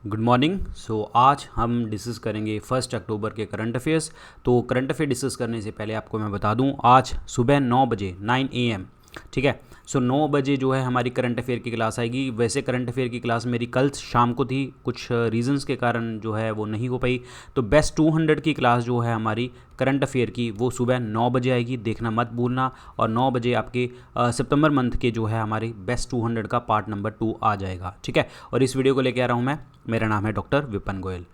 Good morning. आज हम discuss करेंगे 1 अक्टूबर के करंट अफेयर्स। तो करंट अफेयर डिस्कस करने से पहले आपको मैं बता दूं, आज सुबह 9 बजे 9 AM, ठीक है। 9 बजे जो है हमारी करंट अफेयर की क्लास आएगी। वैसे करंट अफेयर की क्लास मेरी कल शाम को थी, कुछ रीजंस के कारण जो है वो नहीं हो पाई। तो बेस्ट 200 की क्लास जो है हमारी करंट अफेयर की, वो सुबह 9 बजे आएगी, देखना मत भूलना। और 9 बजे आपके सितंबर मंथ के जो है हमारे बेस्ट 200 का पार्ट नंबर 2 आ जाएगा, ठीक है। और इस वीडियो को लेकर आ रहा हूँ मैं, मेरा नाम है डॉक्टर विपिन गोयल।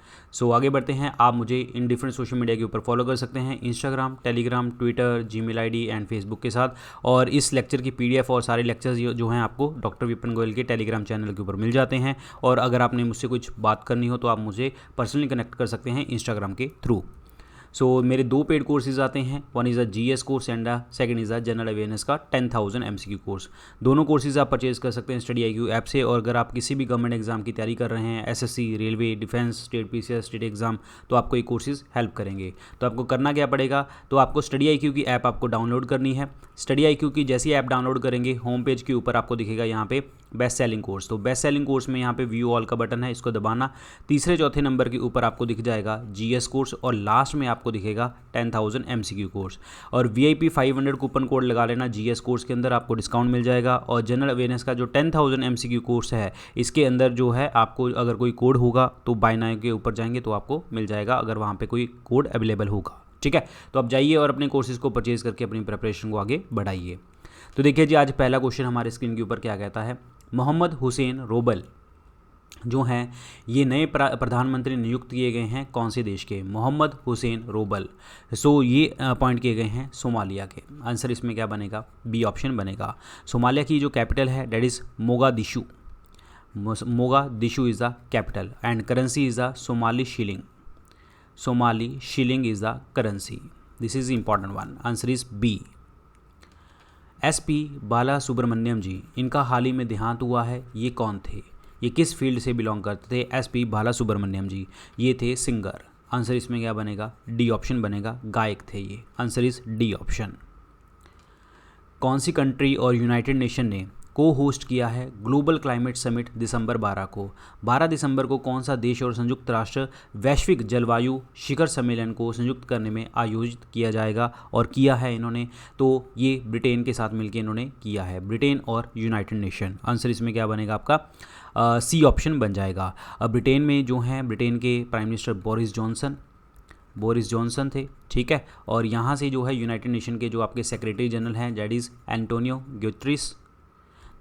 आगे बढ़ते हैं। आप मुझे इन डिफरेंट सोशल मीडिया के ऊपर फॉलो कर सकते हैं, Instagram, Telegram, Twitter, Gmail ID and Facebook के साथ। और इस लेक्चर की पीडीएफ और सारे लेक्चर्स जो हैं आपको डॉक्टर विपिन गोयल के टेलीग्राम चैनल के ऊपर मिल जाते हैं। और अगर आपने मुझसे कुछ बात करनी हो तो आप मुझे पर्सनली कनेक्ट कर सकते हैं इंस्टाग्राम के थ्रू। मेरे 2 पेड कोर्सेज आते हैं, one is a GS course and second is a general awareness का 10,000 एमसीक्यू कोर्स। दोनों कोर्सेज आप परचेज कर सकते हैं स्टडी आईक्यू ऐप से। और अगर आप किसी भी गवर्नमेंट एग्जाम की तैयारी कर रहे हैं, SSC, railway, defence, state PCS, state exam, तो आपको ये कोर्सेज हेल्प करेंगे। तो आपको करना क्या पड़ेगा, तो आपको स्टडी आईक्यू की ऐप आपको डाउनलोड करनी है। स्टडी आईक्यू की जैसी ऐप डाउनलोड करेंगे, होम पेज के ऊपर आपको दिखेगा यहाँ पे बेस्ट सेलिंग कोर्स। तो बेस्ट सेलिंग कोर्स में यहाँ पे व्यू ऑल का बटन है, इसको दबाना। तीसरे चौथे नंबर के ऊपर आपको दिख जाएगा जीएस कोर्स और लास्ट में आपको दिखेगा 10,000 एमसीक्यू कोर्स। और वीआईपी 500 कूपन कोड लगा लेना, जीएस कोर्स के अंदर आपको डिस्काउंट मिल जाएगा। और जनरल अवेयरनेस का जो 10,000 एमसीक्यू कोर्स है, इसके अंदर जो है आपको अगर कोई कोड होगा तो बाय नाउ के ऊपर जाएंगे तो आपको मिल जाएगा, अगर वहाँ पे कोई कोड अवेलेबल होगा, ठीक है। तो आप जाइए और अपने कोर्सेज को परचेज करके अपनी प्रिपरेशन को आगे बढ़ाइए। तो देखिए जी, आज पहला क्वेश्चन हमारे स्क्रीन के ऊपर क्या कहता है। मोहम्मद हुसैन रोबल जो हैं ये नए प्रधानमंत्री नियुक्त किए गए हैं कौन से देश के। मोहम्मद हुसैन रोबल। ये अपॉइंट किए गए हैं सोमालिया के। आंसर इसमें क्या बनेगा, बी ऑप्शन बनेगा। सोमालिया की जो कैपिटल है that is Mogadishu. Mogadishu is the capital and currency is the Somali shilling. Somali shilling is the currency. This is important one. Answer is B. SP Bala Subrahmanyam ji, इनका हाल ही में देहांत हुआ है। ये कौन थे, ये किस फील्ड से बिलोंग करते थे। एसपी बाला सुब्रमण्यम जी ये थे सिंगर। आंसर इसमें क्या बनेगा, डी ऑप्शन बनेगा, गायक थे ये। Answer is D option. कौन सी कंट्री और यूनाइटेड नेशन ने को होस्ट किया है ग्लोबल क्लाइमेट समिट दिसंबर 12 को। 12 दिसंबर को कौन सा देश और संयुक्त राष्ट्र वैश्विक जलवायु शिखर सम्मेलन को संयुक्त करने में आयोजित किया जाएगा, और किया है इन्होंने, तो ये ब्रिटेन के साथ मिलकर इन्होंने किया है, ब्रिटेन और यूनाइटेड नेशन। आंसर इसमें क्या बनेगा आपका, सी ऑप्शन बन जाएगा। ब्रिटेन में जो हैं ब्रिटेन के प्राइम मिनिस्टर बोरिस जॉनसन थे, ठीक है। और यहाँ से जो है यूनाइटेड नेशन के जो आपके सेक्रेटरी जनरल हैं दैट इज़ एंटोनियो ग्यूटेरेस,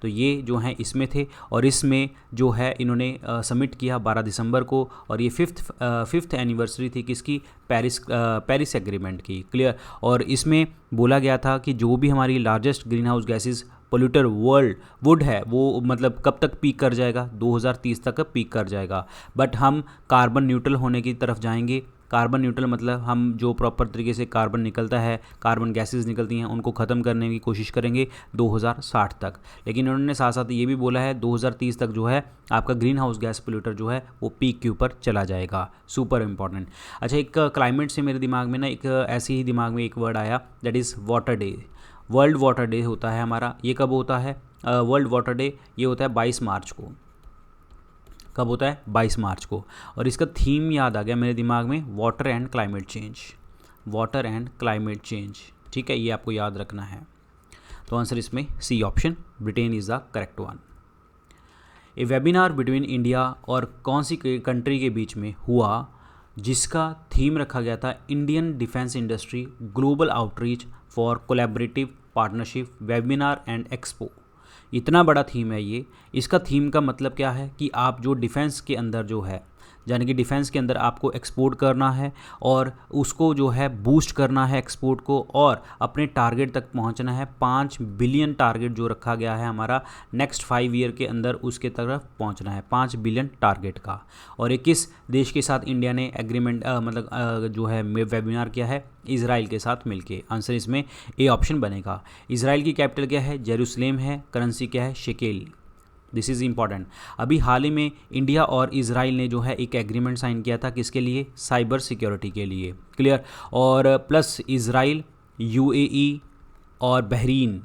तो ये जो हैं इसमें थे। और इसमें जो है इन्होंने सबमिट किया 12 दिसंबर को। और ये फिफ्थ एनिवर्सरी थी किसकी, पेरिस एग्रीमेंट की, क्लियर। और इसमें बोला गया था कि जो भी हमारी largest green house gases polluter world would है, वो मतलब कब तक पीक कर जाएगा, 2030 तक पीक कर जाएगा। बट हम कार्बन न्यूट्रल होने की तरफ जाएंगे। कार्बन न्यूट्रल मतलब हम जो प्रॉपर तरीके से कार्बन निकलता है, कार्बन गैसेस निकलती हैं, उनको ख़त्म करने की कोशिश करेंगे 2060 तक। लेकिन उन्होंने साथ साथ ये भी बोला है 2030 तक जो है आपका ग्रीन हाउस गैस पोल्यूटर जो है वो पीक के ऊपर चला जाएगा। Super important. अच्छा, एक क्लाइमेट से मेरे दिमाग में ना एक ऐसे ही दिमाग में एक वर्ड आया, that is water day. World water day होता है हमारा, ये कब होता है, वर्ल्ड वाटर डे ये होता है 22 मार्च को। कब होता है, 22 मार्च को। और इसका थीम याद आ गया मेरे दिमाग में, water and climate change. Water and climate change, ठीक है, ये आपको याद रखना है। तो आंसर इसमें C option, Britain is the correct one. A webinar between India और कौन सी कंट्री के बीच में हुआ जिसका थीम रखा गया था Indian defence industry global outreach for collaborative partnership webinar and expo. इतना बड़ा थीम है ये। इसका थीम का मतलब क्या है कि आप जो डिफेंस के अंदर जो है, यानी कि डिफेंस के अंदर आपको एक्सपोर्ट करना है और उसको जो है बूस्ट करना है एक्सपोर्ट को, और अपने टारगेट तक पहुंचना है। 5 बिलियन टारगेट जो रखा गया है हमारा नेक्स्ट 5 ईयर के अंदर, उसके तरफ पहुंचना है 5 बिलियन टारगेट का। और ये किस देश के साथ इंडिया ने एग्रीमेंट जो है वेबिनार किया है, इजराइल के साथ मिलके। आंसर इसमें ए ऑप्शन बनेगा। इजराइल की कैपिटल क्या है, जेरूसलेम है, करेंसी क्या है, शेकेल। This is important. अभी हाल ही में इंडिया और इजराइल ने जो है एक एग्रीमेंट साइन किया था, किसके लिए, साइबर सिक्योरिटी के लिए, क्लियर। और प्लस इजराइल, यूएई और बहरीन,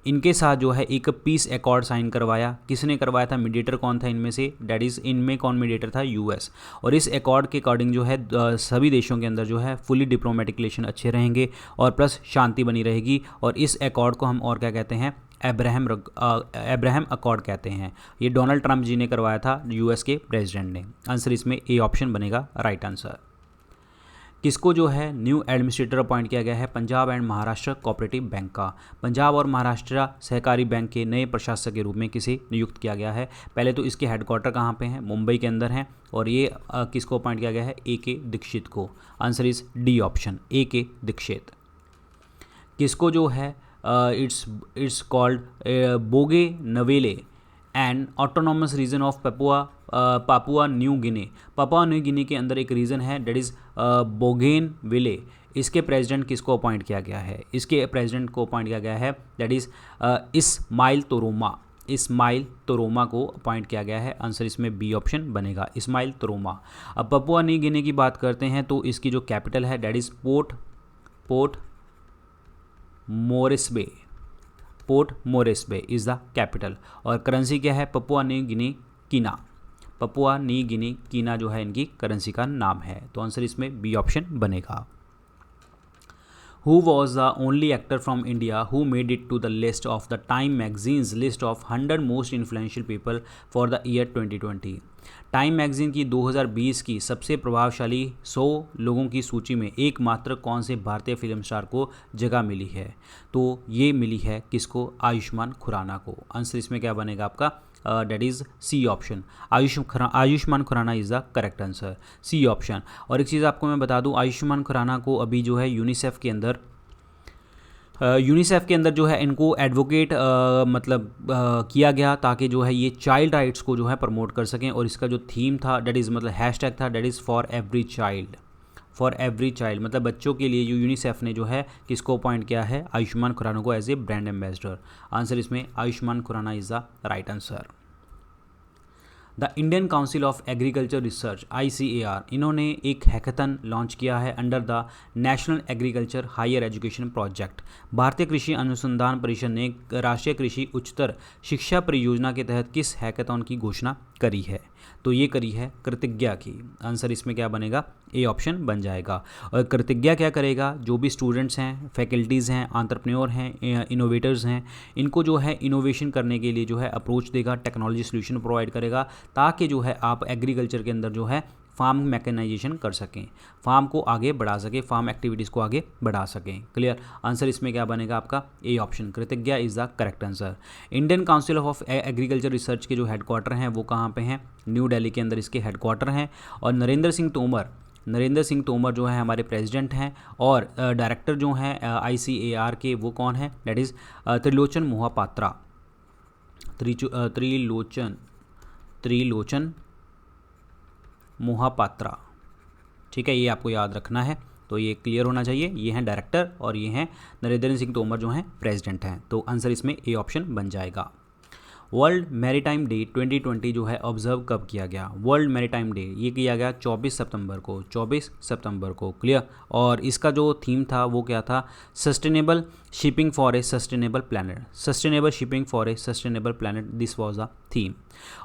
इनके साथ जो है एक पीस एकॉर्ड साइन करवाया। किसने करवाया था, मीडिएटर कौन था इनमें से, डैट इज़ इनमें कौन मीडिएटर था, यूएस। और इस एकॉर्ड के अकॉर्डिंग जो है सभी देशों के अंदर जो है फुली डिप्लोमेटिक रिलेशन अच्छे रहेंगे और प्लस शांति बनी रहेगी। और इस एकॉर्ड को हम और क्या कहते हैं, अब्राहम अकॉर्ड कहते हैं। ये डोनाल्ड ट्रंप जी ने करवाया था, यूएस के प्रेसिडेंट ने। आंसर इसमें ए ऑप्शन बनेगा राइट आंसर। किसको जो है न्यू एडमिनिस्ट्रेटर अपॉइंट किया गया है, Punjab and Maharashtra cooperative bank का। पंजाब और महाराष्ट्र सहकारी बैंक के नए प्रशासक के रूप में किसे नियुक्त किया गया है। पहले तो इसके हेडक्वार्टर कहाँ पे हैं, मुंबई के अंदर हैं। और ये किसको अपॉइंट किया गया है, ए के दीक्षित को। Answer is D option, A K Dikshit. किसको जो है it's called Bougainville and autonomous region of Papua New Guinea. Papua New Guinea के अंदर एक रीजन है, डेट इज़ बोगेन विले। इसके प्रेसिडेंट किसको अपॉइंट किया गया है, इसके प्रेसिडेंट को अपॉइंट किया गया है, दैट इज़ इस्माइल तोरोमा। इस्माइल तोरोमा को अपॉइंट किया गया है। आंसर इसमें बी ऑप्शन बनेगा, इस्माइल तोरोमा। अब पापुआ न्यू गिनी की बात करते हैं तो इसकी जो कैपिटल है that is Port Moresby. Port Moresby is the capital. और करेंसी क्या है, पपुआ न्यू गिनी कीना। पपुआ न्यू गिनी कीना जो है इनकी करेंसी का नाम है। तो आंसर इसमें बी ऑप्शन बनेगा। Who was the only actor from India who made it to the list of the Time magazine's list of 100 most influential people for the year 2020? Time magazine की 2020 की सबसे प्रभावशाली 100 लोगों की सूची में एकमात्र कौन से भारतीय फिल्म स्टार को जगह मिली है, तो ये मिली है किसको, आयुष्मान खुराना को। आंसर इसमें क्या बनेगा आपका, date is C option, Ayushmann Khurrana is the correct answer, C option. और एक चीज़ आपको मैं बता दूं, आयुष्मान खुराना को अभी जो है यूनिसेफ के अंदर जो है इनको एडवोकेट किया गया ताकि जो है ये चाइल्ड राइट्स को जो है प्रमोट कर सकें। और इसका जो थीम था डेट इज़ हैशटैग था that is for every child, मतलब बच्चों के लिए। जो यूनिसेफ ने जो है किसको अपॉइंट किया है, आयुष्मान खुराना को as a brand ambassador. Answer इसमें Ayushmann Khurrana is the right answer. The Indian council of agriculture research ICAR, इन्होंने एक हैकाथन लॉन्च किया है under the national agriculture higher education project. भारतीय कृषि अनुसंधान परिषद ने राष्ट्रीय कृषि उच्चतर शिक्षा परियोजना के तहत किस हैकाथन की घोषणा करी है, तो ये करी है कृतज्ञा की। आंसर इसमें क्या बनेगा, ए ऑप्शन बन जाएगा। और कृतज्ञा क्या करेगा, जो भी स्टूडेंट्स हैं, फैकल्टीज़ हैं, एंटरप्रेन्योर हैं, इनोवेटर्स हैं, इनको जो है इनोवेशन करने के लिए जो है अप्रोच देगा, टेक्नोलॉजी सोल्यूशन प्रोवाइड करेगा ताकि जो है आप एग्रीकल्चर के अंदर जो है फार्म मैकेनाइजेशन कर सकें, फार्म को आगे बढ़ा सकें, फार्म एक्टिविटीज़ को आगे बढ़ा सकें। क्लियर। आंसर इसमें क्या बनेगा आपका, A option, Kritagya is the correct answer. Indian council of agriculture research के जो हेडक्वार्टर हैं वो कहाँ पे हैं, न्यू दिल्ली के अंदर इसके हेडक्वार्टर हैं। और नरेंद्र सिंह तोमर जो है हमारे प्रेसिडेंट हैं। और डायरेक्टर जो हैं ICAR के वो कौन है, दैट इज़ त्रिलोचन मोहापात्रा। ठीक है, ये आपको याद रखना है, तो ये क्लियर होना चाहिए। ये हैं डायरेक्टर और ये हैं नरेंद्र सिंह तोमर जो हैं प्रेसिडेंट हैं। तो आंसर इसमें ए ऑप्शन बन जाएगा। वर्ल्ड मैरीटाइम डे 2020 जो है ऑब्जर्व कब किया गया, वर्ल्ड मैरीटाइम डे ये किया गया 24 सितंबर को। क्लियर। और इसका जो थीम था वो क्या था, sustainable shipping for a sustainable planet, this was the theme.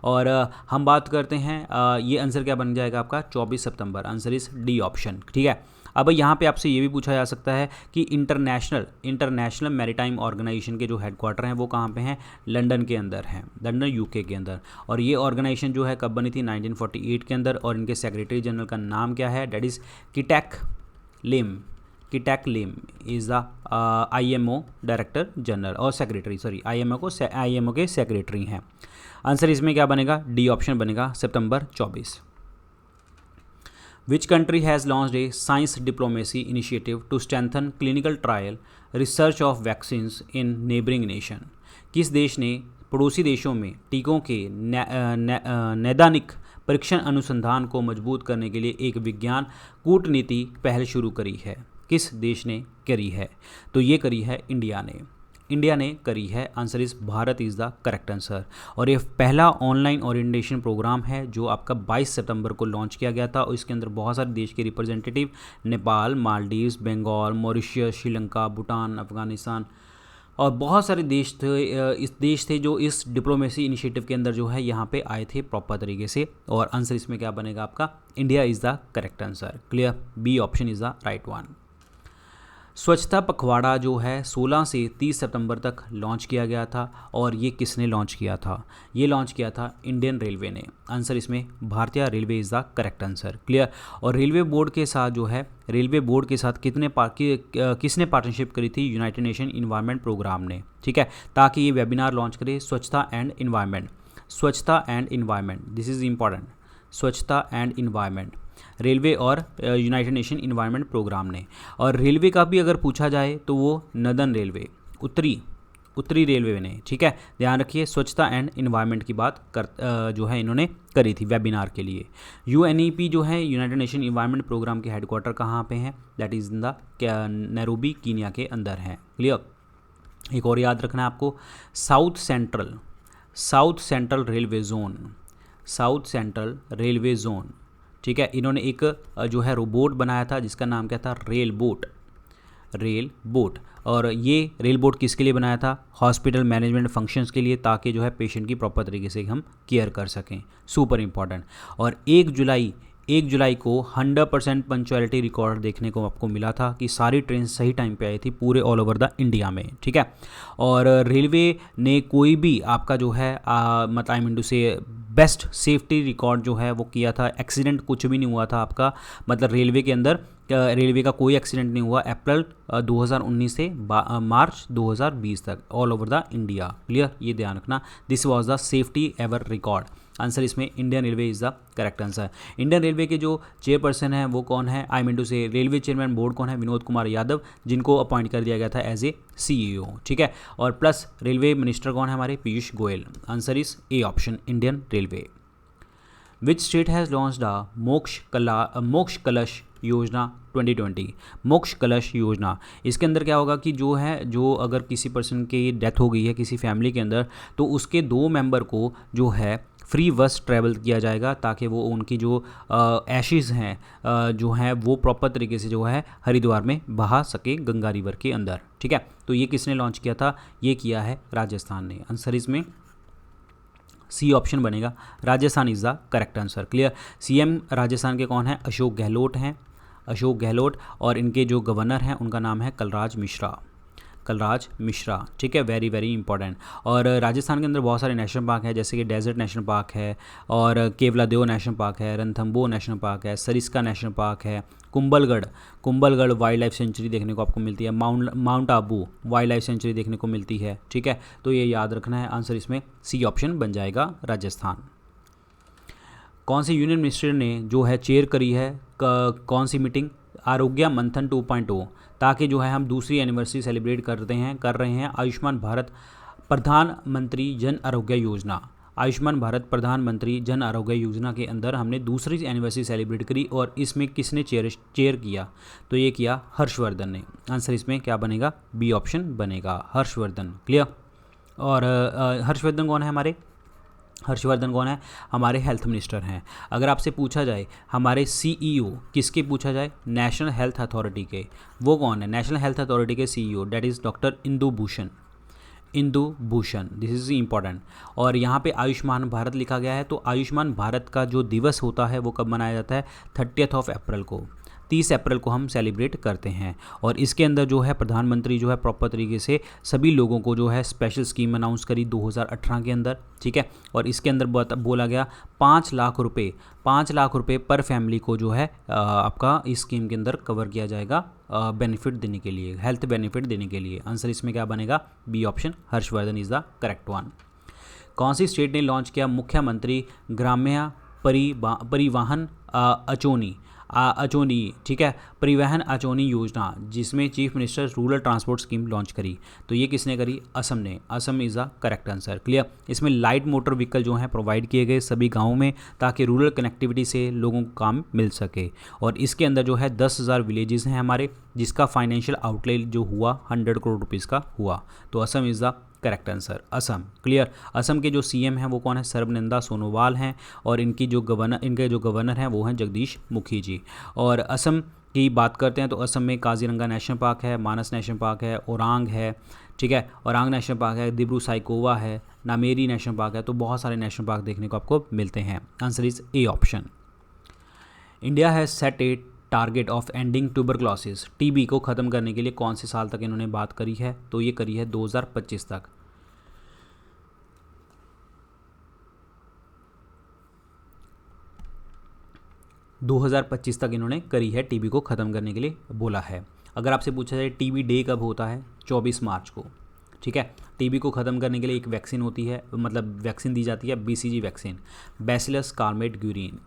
और हम बात करते हैं ये आंसर क्या बन जाएगा आपका, 24 सितंबर। Answer is D option. ठीक है। अब यहाँ पे आपसे ये भी पूछा जा सकता है कि इंटरनेशनल मैरीटाइम ऑर्गेनाइजेशन के जो हेडक्वार्टर हैं वो कहाँ पे हैं, लंदन के अंदर हैं, लंदन UK के अंदर। और ये ऑर्गेनाइजेशन जो है कब बनी थी, 1948 के अंदर। और इनके सेक्रेटरी जनरल का नाम क्या है, that is Kitack Lim is the IMO director general और सेक्रेटरी, IMO के सेक्रेटरी हैं। आंसर इसमें क्या बनेगा, डी ऑप्शन बनेगा, सितंबर 24। Which country has launched a science diplomacy initiative to strengthen clinical trial research of vaccines in neighboring nation? किस देश ने पड़ोसी देशों में टीकों के नैदानिक परीक्षण अनुसंधान को मजबूत करने के लिए एक विज्ञान कूटनीति पहल शुरू करी है, किस देश ने करी है, तो ये करी है इंडिया ने करी है। Answer is Bharat is the correct answer. और ये पहला ऑनलाइन ओरिएंटेशन प्रोग्राम है जो आपका 22 सितंबर को लॉन्च किया गया था। और इसके अंदर बहुत सारे देश के रिप्रेजेंटेटिव, नेपाल, मालदीव्स, बंगाल, मॉरिशस, श्रीलंका, भूटान, अफगानिस्तान और बहुत सारे देश थे जो इस डिप्लोमेसी इनिशिएटिव के अंदर जो है यहाँ पे आए थे प्रॉपर तरीके से। और आंसर इसमें क्या बनेगा आपका, India is the correct answer. Clear, B option is the right one. स्वच्छता पखवाड़ा जो है 16 से 30 सितंबर तक लॉन्च किया गया था और ये किसने लॉन्च किया था, ये लॉन्च किया था इंडियन रेलवे ने। आंसर इसमें भारतीय railway is the correct answer. Clear, और रेलवे बोर्ड के साथ जो है, रेलवे बोर्ड के साथ किसने पार्टनरशिप करी थी, यूनाइटेड नेशन इन्वायरमेंट प्रोग्राम ने, ठीक है, ताकि ये वेबिनार लॉन्च करे स्वच्छता एंड इन्वायरमेंट। स्वच्छता and environment, this is important, स्वच्छता एंड इन्वायरमेंट, रेलवे और यूनाइटेड नेशन इन्वायरमेंट प्रोग्राम ने। और रेलवे का भी अगर पूछा जाए तो वो नदन रेलवे, उत्तरी रेलवे ने, ठीक है, ध्यान रखिए। स्वच्छता एंड इन्वायरमेंट की बात जो है इन्होंने करी थी वेबिनार के लिए। यूएनईपी जो है, यूनाइटेड नेशन इन्वायरमेंट प्रोग्राम के हेडक्वार्टर कहाँ पे हैं, that is in the Nairobi Kenya के अंदर है। क्लियर, एक और याद रखना है आपको, south central railway zone, south central railway zone, ठीक है, इन्होंने एक जो है रोबोट बनाया था जिसका नाम क्या था, रेल बोट। और ये रेल बोट किसके लिए बनाया था, हॉस्पिटल मैनेजमेंट फंक्शंस के लिए, ताकि जो है पेशेंट की प्रॉपर तरीके से हम केयर कर सकें, सुपर इंपॉर्टेंट। और 1 जुलाई को 100% पंक्चुअलिटी रिकॉर्ड देखने को आपको मिला था कि सारी ट्रेन सही टाइम पे आई थी पूरे ऑल ओवर द इंडिया में, ठीक है। और रेलवे ने कोई भी आपका जो है मतलब आई मीन टू से बेस्ट सेफ्टी रिकॉर्ड जो है वो किया था, एक्सीडेंट कुछ भी नहीं हुआ था आपका, मतलब रेलवे के अंदर रेलवे का कोई एक्सीडेंट नहीं हुआ अप्रैल 2019 से मार्च 2020 तक all over the India. Clear, ये ध्यान रखना, this was the safety ever record. Answer इसमें Indian railway is the correct answer. Indian railway के जो चेयरपर्सन हैं वो कौन है, I mean to say railway chairman board कौन है, विनोद कुमार यादव, जिनको अपॉइंट कर दिया गया था एज ए CEO, ठीक है। और प्लस रेलवे मिनिस्टर कौन है हमारे, Piyush Goyal. Answer is A option, Indian railway. Which state has launched the मोक्ष कलश योजना 2020। मोक्ष कलश योजना, इसके अंदर क्या होगा कि जो अगर किसी पर्सन की डेथ हो गई है किसी फैमिली के अंदर, तो उसके 2 मेंबर को जो है फ्री बस ट्रैवल किया जाएगा, ताकि वो उनकी जो एशेज़ हैं जो हैं वो प्रॉपर तरीके से जो है हरिद्वार में बहा सके गंगा रिवर के अंदर, ठीक है। तो ये किसने लॉन्च किया था, ये किया है राजस्थान ने। आंसर इसमें सी ऑप्शन बनेगा, Rajasthan is the correct answer. Clear, CM Rajasthan के कौन है, अशोक गहलोत, और इनके जो गवर्नर हैं उनका नाम है कलराज मिश्रा, ठीक है, वेरी वेरी इंपॉर्टेंट। और राजस्थान के अंदर बहुत सारे नेशनल पार्क हैं, जैसे कि डेजर्ट नेशनल पार्क है, और केवलादेव नेशनल पार्क है, रणथंबोर नेशनल पार्क है, सरिस्का नेशनल पार्क है, कुंभलगढ़ वाइल्ड लाइफ सेंचुरी देखने को आपको मिलती है, mount Abu wild life sanctuary देखने को मिलती है, ठीक है। तो ये याद रखना है, आंसर इसमें सी ऑप्शन बन जाएगा, राजस्थान। कौन सी यूनियन मिनिस्टर ने जो है चेयर करी है कौन सी मीटिंग, आरोग्य मंथन 2.0, ताकि जो है हम दूसरी एनिवर्सरी सेलिब्रेट कर रहे हैं आयुष्मान भारत प्रधानमंत्री जन आरोग्य योजना। आयुष्मान भारत प्रधानमंत्री जन आरोग्य योजना के अंदर हमने दूसरी एनिवर्सरी सेलिब्रेट करी, और इसमें किसने चेयर किया, तो ये किया हर्षवर्धन ने। आंसर इसमें क्या बनेगा, बी ऑप्शन बनेगा, हर्षवर्धन। क्लियर, और हर्षवर्धन कौन है हमारे हेल्थ मिनिस्टर हैं। अगर आपसे पूछा जाए हमारे CEO किसके पूछा जाए, नेशनल हेल्थ अथॉरिटी के, वो कौन है, नेशनल हेल्थ अथॉरिटी के CEO, that is doctor Indu Bhushan, this is important. और यहाँ पे आयुष्मान भारत लिखा गया है, तो आयुष्मान भारत का जो दिवस होता है वो कब मनाया जाता है, 30 अप्रैल को, 30 अप्रैल को हम सेलिब्रेट करते हैं। और इसके अंदर जो है प्रधानमंत्री जो है प्रॉपर तरीके से सभी लोगों को जो है स्पेशल स्कीम अनाउंस करी 2018 के अंदर, ठीक है। और इसके अंदर बोला गया 5 लाख रुपए पर फैमिली को जो है आपका इस स्कीम के अंदर कवर किया जाएगा बेनिफिट देने के लिए, हेल्थ बेनिफिट देने के लिए। आंसर इसमें क्या बनेगा, B option, Harshvardhan is the correct one. कौन सी स्टेट ने लॉन्च किया मुख्यमंत्री ग्राम्य परिवहन अचोनी, ठीक है, परिवहन अचोनी योजना, जिसमें chief minister rural transport scheme launch करी, तो ये किसने करी, असम ने। Assam is the correct answer. Clear, इसमें लाइट मोटर व्हीकल जो हैं प्रोवाइड किए गए सभी गाँवों में, ताकि रूरल कनेक्टिविटी से लोगों को काम मिल सके। और इसके अंदर जो है 10,000 विलेजेस हैं हमारे, जिसका फाइनेंशियल आउटले जो हुआ 100 करोड़ रुपीज़ का हुआ। तो Assam is the correct answer, Assam. Clear, Assam के जो CM हैं वो कौन है, सर्बानंद सोनोवाल हैं, और इनके जो गवर्नर हैं वो हैं जगदीश मुखी जी। और असम की बात करते हैं तो असम में काजीरंगा नेशनल पार्क है, मानस नेशनल पार्क है, ओरांग है, ठीक है। और आंग नेशनल पार्क है, दिब्रू साइकोवा है, नामेरी नेशनल पार्क है, तो बहुत सारे नेशनल पार्क देखने को आपको मिलते हैं। Answer is A option. India has set A target of ending tuberculosis, TB को ख़त्म करने के लिए कौन से साल तक इन्होंने बात करी है? तो ये करी है 2025 तक। 2025 तक इन्होंने करी है, टीबी को ख़त्म करने के लिए बोला है। अगर आपसे पूछा जाए टीबी डे कब होता है? 24 मार्च को, ठीक है। टीबी को ख़त्म करने के लिए एक वैक्सीन होती है, मतलब वैक्सीन दी जाती है, BCG vaccine, bacillus Calmette Guérin,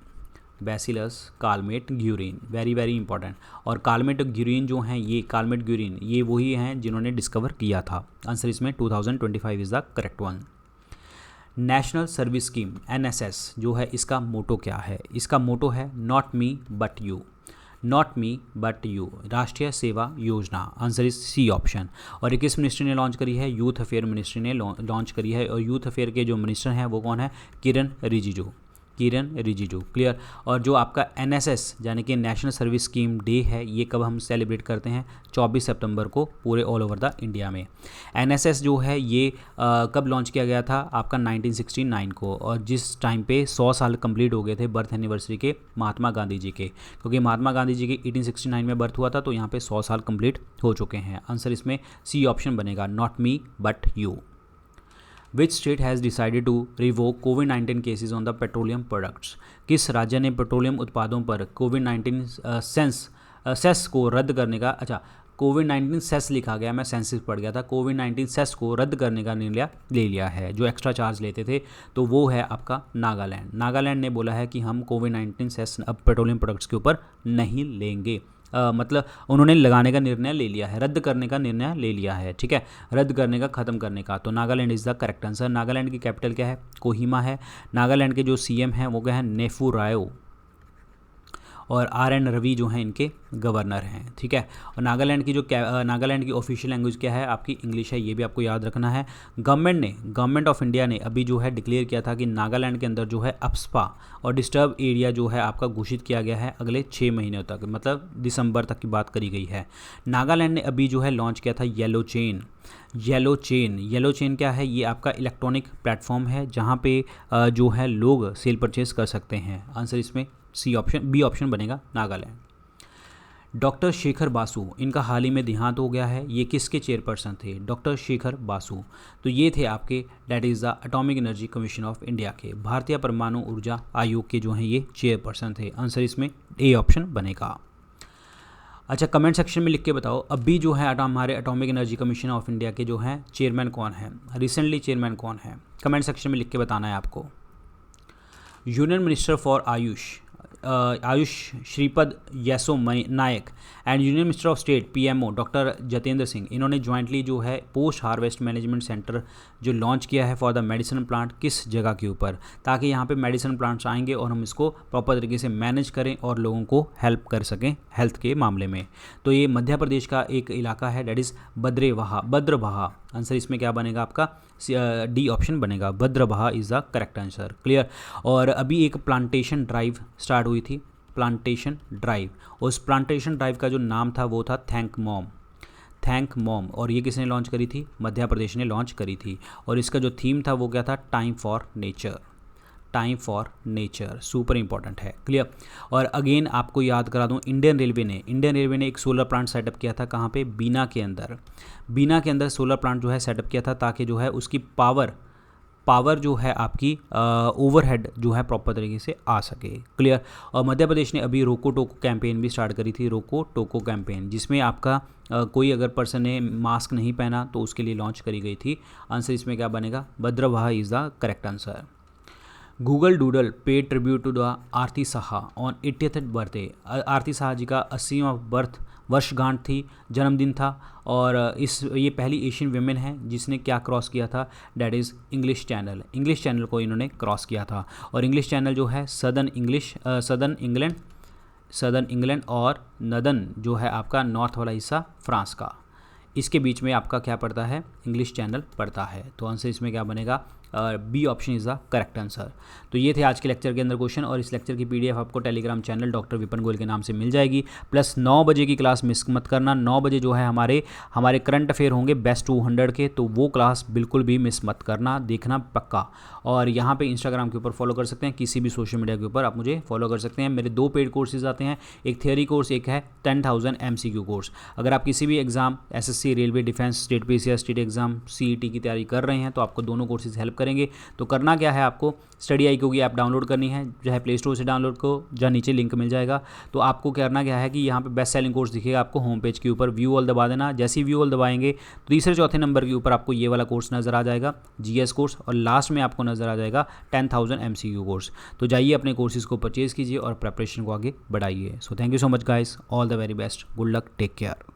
bacillus Calmette Guérin, very very important. और कालमेट ग्यूरिन जो हैं, ये कालमेट ग्यूरिन ये वही हैं जिन्होंने डिस्कवर किया था। आंसर इसमें 2025 is the correct one. National service scheme NSS जो है, इसका मोटो क्या है? इसका मोटो है not me but you, not me but you, Rashtriya Seva Yojana. Answer is C option. और ये किस मिनिस्ट्री ने लॉन्च करी है? यूथ अफेयर मिनिस्ट्री ने लॉन्च करी है। और यूथ अफेयर के जो मिनिस्टर हैं वो कौन है? किरण रिजिजू, किरण रिजिजू, क्लियर। और जो आपका एनएसएस यानी कि नेशनल सर्विस स्कीम डे है, ये कब हम सेलिब्रेट करते हैं? 24 सितंबर को पूरे ऑल ओवर द इंडिया में। एनएसएस जो है ये कब लॉन्च किया गया था? आपका 1969 को, और जिस टाइम पे 100 साल कंप्लीट हो गए थे बर्थ एनिवर्सरी के महात्मा गांधी जी के, क्योंकि महात्मा गांधी जी के 1869 में बर्थ हुआ था, तो यहाँ पे 100 साल कंप्लीट हो चुके हैं। आंसर इसमें सी ऑप्शन बनेगा, not me but you. Which state has decided to revoke कोविड-19 cases on the petroleum products, किस राज्य ने पेट्रोलियम उत्पादों पर कोविड-19 सेस को रद्द करने का, अच्छा कोविड-19 सेस लिखा गया, मैं सेंसिस पढ़ गया था, कोविड-19 सेस को रद्द करने का निर्णय ले लिया है, जो एक्स्ट्रा चार्ज लेते थे, तो वो है आपका नागालैंड। नागालैंड ने बोला है कि हम कोविड-19 सेस अब पेट्रोलियम प्रोडक्ट्स के ऊपर नहीं लेंगे। मतलब उन्होंने लगाने का निर्णय ले लिया है, रद्द करने का निर्णय ले लिया है, ठीक है, रद्द करने का, ख़त्म करने का। तो Nagaland is the correct answer. Nagaland की कैपिटल क्या है? कोहिमा है। नागालैंड के जो सीएम हैं वो क्या है? नेफू रायो। और आर.एन. रवि जो हैं इनके गवर्नर हैं, ठीक है। और नागालैंड की जो नागालैंड की ऑफिशियल लैंग्वेज क्या है? आपकी इंग्लिश है, ये भी आपको याद रखना है। गवर्नमेंट ऑफ इंडिया ने अभी जो है डिक्लेयर किया था कि नागालैंड के अंदर जो है अप्सपा और डिस्टर्ब एरिया जो है आपका घोषित किया गया है अगले 6 महीनों तक, मतलब दिसंबर तक की बात करी गई है। नागालैंड ने अभी जो है लॉन्च किया था येलो चेन। येलो चेन क्या है? ये आपका इलेक्ट्रॉनिक प्लेटफॉर्म है जहाँ पे जो है लोग सेल परचेज कर सकते हैं। आंसर इसमें सी ऑप्शन, बी ऑप्शन बनेगा, नागालैंड। डॉक्टर शेखर बासु, इनका हाल ही में देहांत हो गया है, ये किसके चेयरपर्सन थे? डॉक्टर शेखर बासु, तो ये थे आपके that is the atomic energy commission of India के, भारतीय परमाणु ऊर्जा आयोग के जो हैं ये चेयरपर्सन थे। आंसर इसमें ए ऑप्शन बनेगा। अच्छा, कमेंट सेक्शन में लिख के बताओ अभी जो है हमारे atomic energy commission of India के जो हैं चेयरमैन कौन है? रिसेंटली चेयरमैन कौन है? कमेंट सेक्शन में लिख के बताना है आपको। Union minister for AYUSH Shripad Yesso Naik and union minister of state PMO doctor Jitendra Singh, इन्होंने ज्वाइंटली जो है पोस्ट हार्वेस्ट मैनेजमेंट सेंटर जो लॉन्च किया है फॉर द मेडिसिन प्लांट, किस जगह के ऊपर? ताकि यहाँ पे मेडिसिन प्लांट्स आएंगे और हम इसको प्रॉपर तरीके से मैनेज करें और लोगों को हेल्प कर सकें हेल्थ के मामले में। तो ये मध्य प्रदेश का एक इलाका है, डेट इज़ भद्रवाहा। आंसर इसमें क्या बनेगा आपका? डी ऑप्शन बनेगा, Bhadrawah is the correct answer, clear. और अभी एक प्लांटेशन ड्राइव स्टार्ट हुई थी, प्लांटेशन ड्राइव, उस प्लांटेशन ड्राइव का जो नाम था वो था थैंक मॉम, और ये किसने लॉन्च करी थी? मध्य प्रदेश ने लॉन्च करी थी। और इसका जो थीम था वो क्या था? Time for nature, super important है, क्लियर। और अगेन आपको याद करा दूं, इंडियन रेलवे ने एक सोलर प्लांट सेटअप किया था, कहाँ पे? बीना के अंदर सोलर प्लांट जो है सेटअप किया था, ताकि जो है उसकी पावर जो है आपकी ओवरहेड जो है प्रॉपर तरीके से आ सके, क्लियर। और मध्य प्रदेश ने अभी रोको टोको कैंपेन भी स्टार्ट करी थी, रोको टोको कैंपेन, जिसमें आपका कोई अगर पर्सन ने मास्क नहीं पहना तो उसके लिए लॉन्च करी गई थी। आंसर इसमें क्या बनेगा? Bhadrawah is the correct answer. Google doodle पे tribute to the Aarti Saha on 80th birthday, Aarti Saha ji का 80वां वर्षगांठ थी, जन्मदिन था। और ये पहली एशियन विमेन है जिसने क्या क्रॉस किया था? डैट इज़ इंग्लिश चैनल को इन्होंने क्रॉस किया था। और इंग्लिश चैनल जो है सदर्न इंग्लैंड और नदन जो है आपका नॉर्थ वाला हिस्सा फ्रांस का, इसके बीच में आपका क्या पड़ता है? इंग्लिश चैनल पड़ता है। तो आंसर इसमें क्या बनेगा? B option is the correct answer. तो ये थे आज के लेक्चर के अंदर क्वेश्चन, और इस लेक्चर की PDF आपको Telegram channel doctor Vipin Goyal के नाम से मिल जाएगी। प्लस 9 बजे की क्लास मिस मत करना। 9 बजे जो है हमारे करंट अफेयर होंगे बेस्ट 200 के, तो वो क्लास बिल्कुल भी मिस मत करना, देखना पक्का। और यहाँ पे इंस्टाग्राम के ऊपर फॉलो कर सकते हैं, किसी भी सोशल मीडिया के ऊपर आप मुझे फॉलो कर सकते हैं। मेरे 2 पेड कोर्सेज आते हैं, एक थियरी कोर्स, एक है 10,000 MCQ कोर्स। अगर आप किसी भी exam SSC, railway, defence, state PCS, state exam, CET की तैयारी कर रहे हैं तो आपको दोनों कोर्सेज हेल्प करेंगे। तो करना क्या है, आपको स्टडी IQ की ऐप डाउनलोड करनी है, चाहे प्ले स्टोर से डाउनलोड को, जहाँ नीचे लिंक मिल जाएगा। तो आपको करना क्या है कि यहाँ पे बेस्ट सेलिंग कोर्स दिखेगा आपको होम पेज के ऊपर, व्यू ऑल दबा देना। जैसे ही व्यू ऑल दबाएंगे तो तीसरे चौथे नंबर के ऊपर आपको ये वाला कोर्स नज़र आ जाएगा, GS कोर्स, और लास्ट में आपको नज़र आ जाएगा 10,000 MCQ कोर्स। तो जाइए अपने कोर्सेज को परचेज़ कीजिए और प्रेपरेशन को आगे बढ़ाइए। So thank you so much guys, all the very best, good luck, take care.